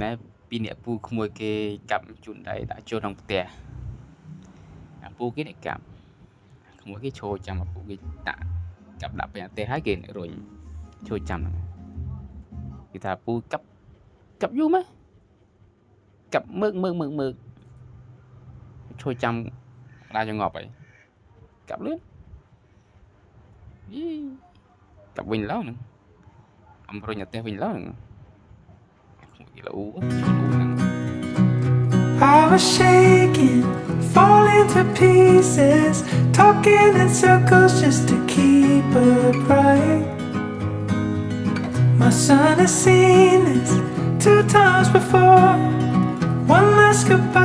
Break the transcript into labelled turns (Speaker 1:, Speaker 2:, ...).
Speaker 1: ណែពីអ្នកពូក្មួយគេកាប់ជូនដៃដាក់ចូលក្នុងផ្ទះអាពូគេអ្នកកាប់ក្មួយគេឈរចាំអាពូគេដាក់ចាប់ដាក់ពេញផ្ទះហើយគេរុញឈរចាំហ្នឹងគេថាពូកាប់យូរម៉េចកាប់មើកឈរចាំដាចងប់ហើយកាប់លឿនយីកាប់វិញឡើយហ្នឹងអំរុញអាផ្ទះវិញឡើយហ្នឹងគេលូហ្នឹង
Speaker 2: I was shaking, falling to pieces, talking in circles just to keep upright. My son has seen this 2 times before. One last goodbye.